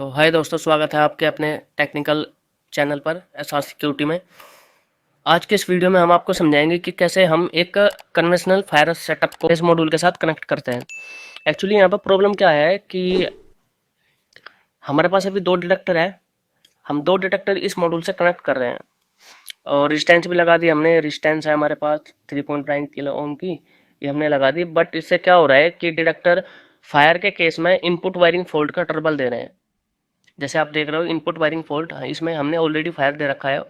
तो हाय दोस्तों, स्वागत है आपके अपने टेक्निकल चैनल पर एसआर सिक्योरिटी में। आज के इस वीडियो में हम आपको समझाएंगे कि कैसे हम एक कन्वेंशनल फायर सेटअप को इस मॉड्यूल के साथ कनेक्ट करते हैं। एक्चुअली यहाँ पर प्रॉब्लम क्या है कि हमारे पास अभी दो डिटेक्टर है। हम दो डिटेक्टर इस मॉड्यूल से कनेक्ट कर रहे हैं और रेजिस्टेंस भी लगा दी हमने। रेजिस्टेंस है हमारे पास 3.9 किलो ओम की, ये हमने लगा दी। बट इससे क्या हो रहा है कि डिटेक्टर फायर के केस में इनपुट वायरिंग फॉल्ट का ट्रबल दे रहे हैं। जैसे आप देख रहे हो इनपुट वायरिंग फॉल्ट, इसमें हमने ऑलरेडी फायर दे रखा है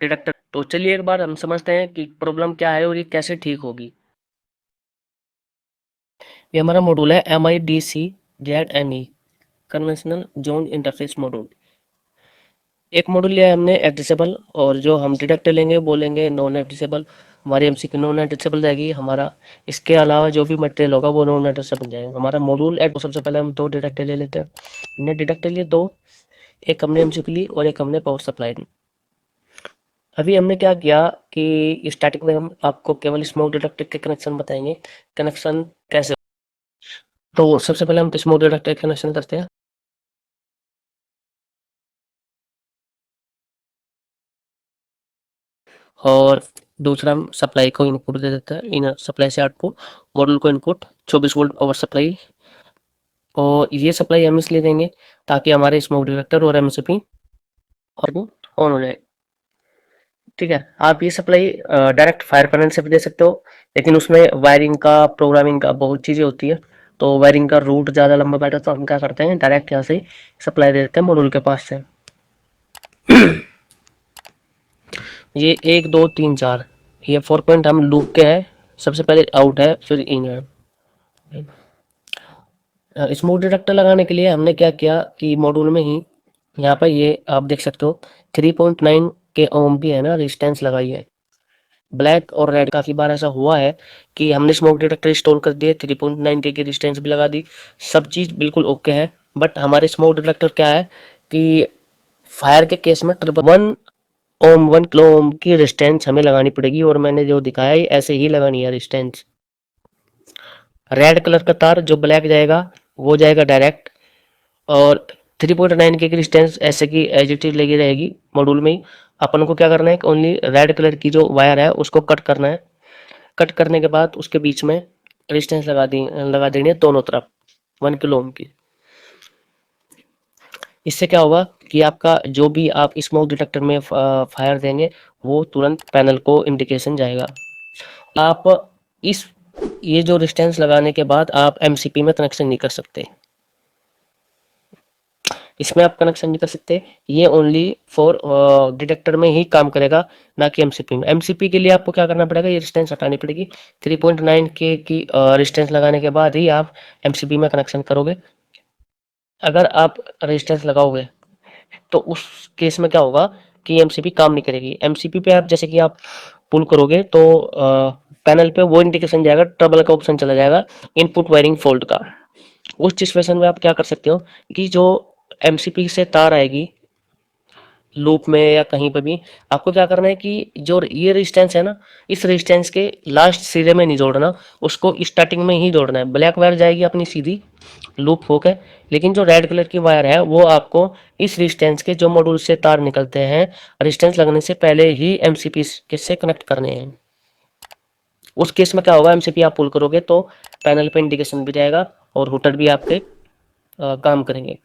डिटेक्टर। तो चलिए एक बार हम समझते हैं कि प्रॉब्लम क्या है और ये कैसे ठीक होगी। ये हमारा मॉड्यूल है MIDC-ZNE conventional zone interface module. एक मॉड्यूल लिया है हमने एड्रेसेबल, और जो हम डिटेक्टर लेंगे वो लेंगे नॉन एड्रेसेबल। हमारी एमसीक्यू नॉन एड्रेसेबल जाएगी हमारा। इसके अलावा जो भी मटेरियल होगा वो नॉन एड्रेसेबल जाएगा हमारा मॉड्यूल। तो सबसे पहले हम दो डिटेक्टर ले लेते हैं। हमने डिटेक्टर लिए दो, एक हमने एमसीक्यू ली और एक हमने पावर सप्लाई ली। अभी हमने क्या किया कि स्टार्टिंग में हम आपको केवल स्मोक डिटेक्टर के कनेक्शन बताएंगे, कनेक्शन कैसे। तो सबसे पहले हम स्मोक डिटेक्टर के कनेक्शन करते हैं। और दूसरा हम सप्लाई को इनपुट दे देते हैं। इन सप्लाई से आउटपुट मॉड्यूल को इनपुट 24 वोल्ट पावर सप्लाई। और ये सप्लाई हम इसलिए देंगे ताकि हमारे स्मोक डिटेक्टर और एमएसपी ऑन हो जाए। ठीक है, आप ये सप्लाई डायरेक्ट फायर पैनल से भी दे सकते हो, लेकिन उसमें वायरिंग का, प्रोग्रामिंग का बहुत चीज़ें होती है। तो वायरिंग का रूट ज़्यादा लंबा बैठा तो हम क्या करते हैं, डायरेक्ट यहाँ से सप्लाई दे देते हैं मॉड्यूल के पास से। ये 1 2 3 4, ये 4 पॉइंट हम लूप के हैं। सबसे पहले आउट है, फिर इन है। स्मोक डिटेक्टर लगाने के लिए हमने क्या किया कि मॉड्यूल में ही यहाँ पर ये आप देख सकते हो 3.9 के ओम भी है ना रेजिस्टेंस लगाई है। ब्लैक और रेड काफ़ी बार ऐसा हुआ है कि हमने स्मोक डिटेक्टर इंस्टॉल कर दिए, 3.9 के की रेजिस्टेंस भी लगा दी, सब चीज़ बिल्कुल ओके है। बट हमारे स्मोक डिटेक्टर क्या है कि फायर के केस में 1 किलो ओम की रेजिस्टेंस हमें लगानी पड़ेगी। और मैंने जो दिखाया है ऐसे ही लगानी है रेजिस्टेंस। रेड कलर का तार जो ब्लैक जाएगा वो जाएगा डायरेक्ट। और 3.9 के रेजिस्टेंस ऐसे की एज इट इज लगी रहेगी मॉड्यूल में ही। अपन को क्या करना है कि ओनली रेड कलर की जो वायर है उसको कट करना है। कट करने के बाद उसके बीच में रेजिस्टेंस लगा देनी है दोनों तरफ 1 किलो ओम की। इससे क्या होगा कि आपका जो भी आप स्मोक डिटेक्टर में फायर देंगे वो तुरंत पैनल को इंडिकेशन जाएगा। आप इस ये जो रेजिस्टेंस लगाने के बाद आप एमसीपी में कनेक्शन नहीं कर सकते। इसमें आप कनेक्शन नहीं कर सकते, ये ओनली फॉर डिटेक्टर में ही काम करेगा, ना कि एमसीपी में। एमसीपी के लिए आपको क्या करना पड़ेगा, ये रेजिस्टेंस हटानी पड़ेगी। 3.9 के की रेजिस्टेंस लगाने के बाद ही आप एमसीपी में कनेक्शन करोगे। अगर आप रेजिस्टेंस लगाओगे तो उस केस में क्या होगा कि एमसीपी काम नहीं करेगी। एमसीपी पे आप जैसे कि आप पुल करोगे तो पैनल पे वो इंडिकेशन जाएगा, ट्रबल का ऑप्शन चला जाएगा, इनपुट वायरिंग फॉल्ट का। उस सिचुएशन में आप क्या कर सकते हो कि जो एमसीपी से तार आएगी लूप में या कहीं पर भी, आपको क्या करना है कि जो ये रेजिस्टेंस है ना, इस रेजिस्टेंस के लास्ट सिरे में नहीं जोड़ना, उसको स्टार्टिंग में ही जोड़ना है। ब्लैक वायर जाएगी अपनी सीधी लूप होकर, लेकिन जो रेड कलर की वायर है वो आपको इस रेजिस्टेंस के जो मॉड्यूल से तार निकलते हैं रेजिस्टेंस लगने से पहले ही एमसीपी के से कनेक्ट करने हैं। उस केस में क्या होगा, एमसीपी आप पुल करोगे तो पैनल पे इंडिकेशन भी जाएगा और हुटर भी आपके काम करेंगे।